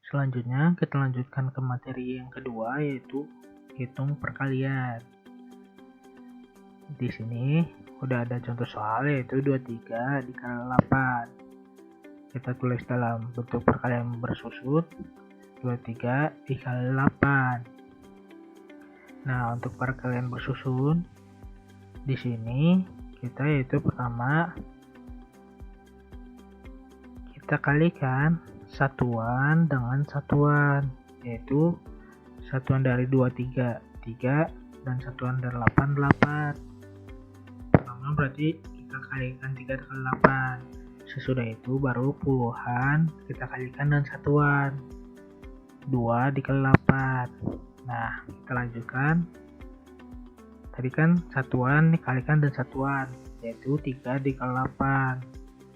Selanjutnya kita lanjutkan ke materi yang kedua, yaitu hitung perkalian. Di sini udah ada contoh soal, yaitu 23 dikali 8. Kita tulis dalam bentuk perkalian bersusun 23 dikali 8. Nah, untuk perkalian bersusun di sini kita yaitu pertama kita kalikan satuan dengan satuan, yaitu satuan dari 23 3 dan satuan dari 8 8. Pertama berarti kita kalikan 3 kali 8. Sesudah itu baru puluhan kita kalikan dan satuan 2 dikali 8. Nah, kita lanjutkan. Tadi kan satuan dikalikan dan satuan, yaitu 3 dikali 8.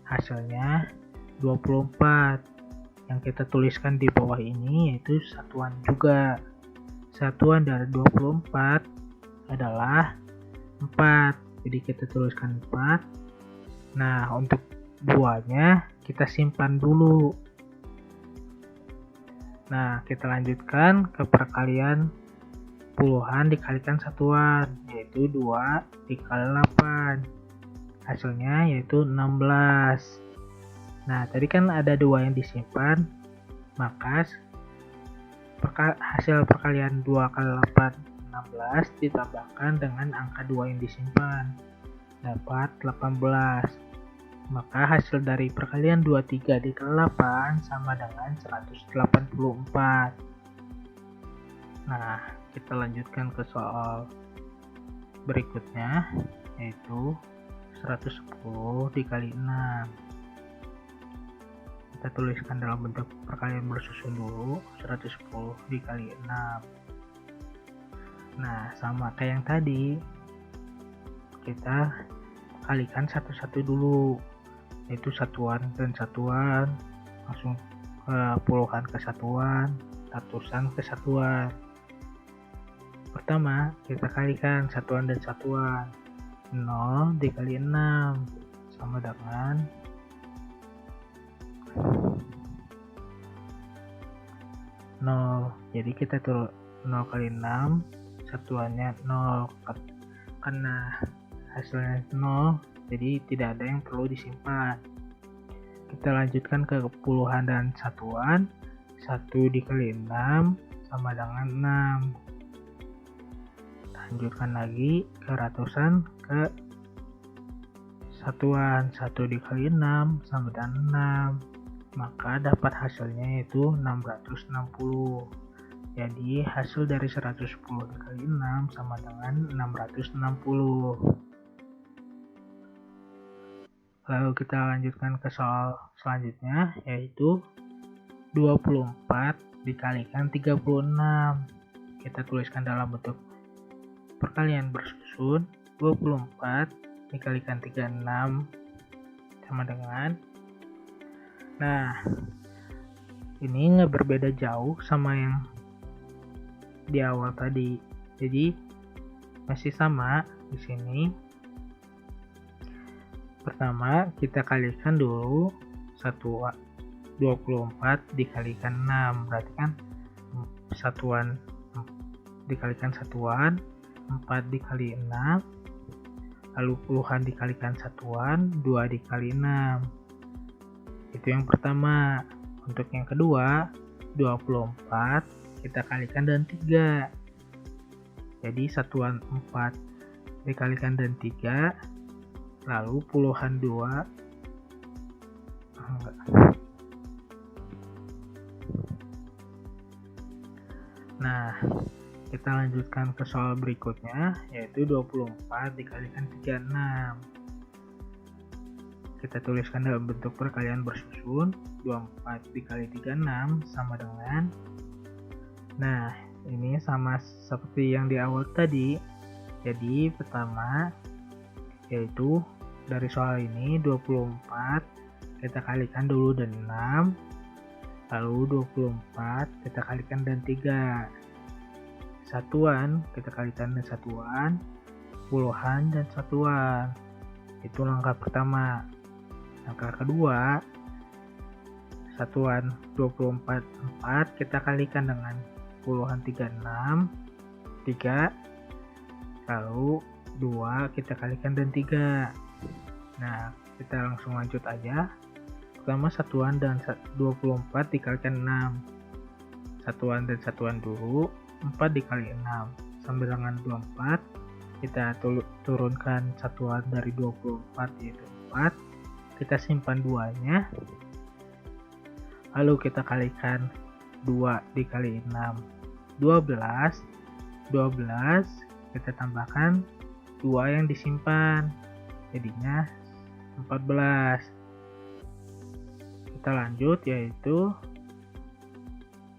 Hasilnya 24. Yang kita tuliskan di bawah ini yaitu satuan juga. Satuan dari 24 adalah 4. Jadi kita tuliskan 4. Nah, untuk buahnya kita simpan dulu. Nah, kita lanjutkan ke perkalian puluhan dikalikan satuan, yaitu 2 dikali 8. Hasilnya yaitu 16. Nah, tadi kan ada 2 yang disimpan, maka hasil perkalian 2 kali 8 16 ditambahkan dengan angka 2 yang disimpan, dapat 18. Maka hasil dari perkalian 23 dikali 8 sama dengan 184. Nah, kita lanjutkan ke soal berikutnya, yaitu 110 dikali 6. Kita tuliskan dalam bentuk perkalian bersusun dulu, 110 dikali 6. Nah, sama kayak yang tadi, kita kalikan satu-satu dulu, yaitu satuan dan satuan, langsung puluhan ke satuan, ratusan ke satuan. Pertama, kita kalikan satuan dan satuan. 0 dikali 6 sama dengan 0. Jadi kita tulis 0 kali 6, satuannya 0. Karena hasilnya 0, jadi tidak ada yang perlu disimpan. Kita lanjutkan ke puluhan dan satuan. 1 dikali 6 sama dengan 6. Lanjutkan lagi ke ratusan, ke satuan. 1 dikali 6 sama dengan 6. Maka dapat hasilnya yaitu 660. Jadi hasil dari 110 dikali 6 sama dengan 660. Lalu kita lanjutkan ke soal selanjutnya, yaitu 24 dikalikan 36. Kita tuliskan dalam bentuk perkalian bersusun, 24 dikalikan 36 sama dengan, nah, ini nggak berbeda jauh sama yang di awal tadi. Jadi masih sama di sini. Pertama kita kalikan dulu 24 dikalikan 6, berarti kan satuan dikalikan satuan, 4 dikali 6, lalu puluhan dikalikan satuan, 2 dikali 6. Itu yang pertama. Untuk yang kedua, 24 kita kalikan dengan 3. Jadi satuan 4 dikalikan dengan 3, lalu puluhan 2. Nah, kita lanjutkan ke soal berikutnya, yaitu 24 dikalikan 36. Kita tuliskan dalam bentuk perkalian bersusun, 24 dikali 36 sama dengan, nah ini sama seperti yang di awal tadi. Jadi pertama yaitu dari soal ini 24 kita kalikan dulu dengan 6, lalu 24 kita kalikan dengan 3. Satuan kita kalikan dengan satuan, puluhan dan satuan. Itu langkah pertama. Langkah kedua, satuan 24 4 kita kalikan dengan puluhan 36 3, lalu 2 kita kalikan dan 3. Nah, kita langsung lanjut aja. Pertama satuan dan 24 dikalikan 6. Satuan dan satuan dulu, 4 dikali 6 sama dengan 24. Kita turunkan satuan dari 24 yaitu 4. Kita simpan 2-nya. Lalu kita kalikan 2 dikali 6, 12. 12 kita tambahkan 2 yang disimpan, jadinya 14. Kita lanjut yaitu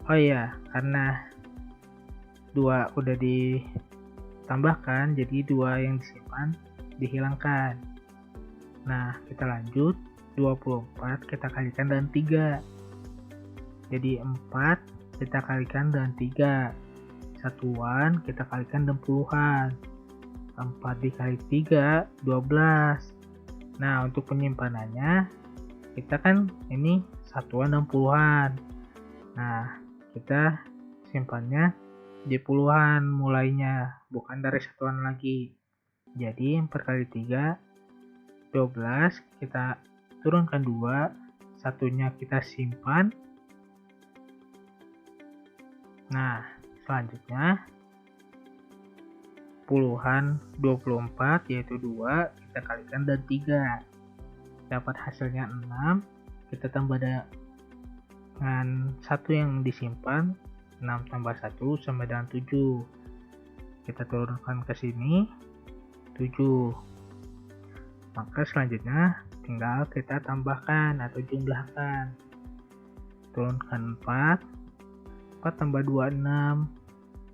karena 2 udah ditambahkan, jadi 2 yang disimpan dihilangkan. Nah, kita lanjut. 24 kita kalikan dengan 3, jadi 4 kita kalikan dengan 3. Satuan kita kalikan dengan puluhan, 4 dikali 3 12. Nah, untuk penyimpanannya kita kan ini satuan dan puluhan. Nah, kita simpannya di puluhan mulainya, bukan dari satuan lagi. Jadi 4 kali 3 12, kita turunkan 2, satunya kita simpan. Nah, selanjutnya puluhan 24 yaitu 2 kita kalikan dan 3, dapat hasilnya 6. Kita tambah dengan 1 yang disimpan, 6 tambah 1 sama dengan 7. Kita turunkan ke sini 7. Maka selanjutnya tinggal kita tambahkan atau jumlahkan. Turunkan 4 tambah 2 6,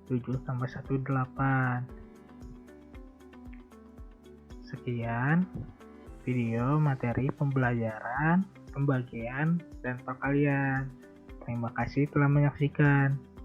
7 tambah 1 8. Sekian video materi pembelajaran, pembagian, dan perkalian. Terima kasih telah menyaksikan.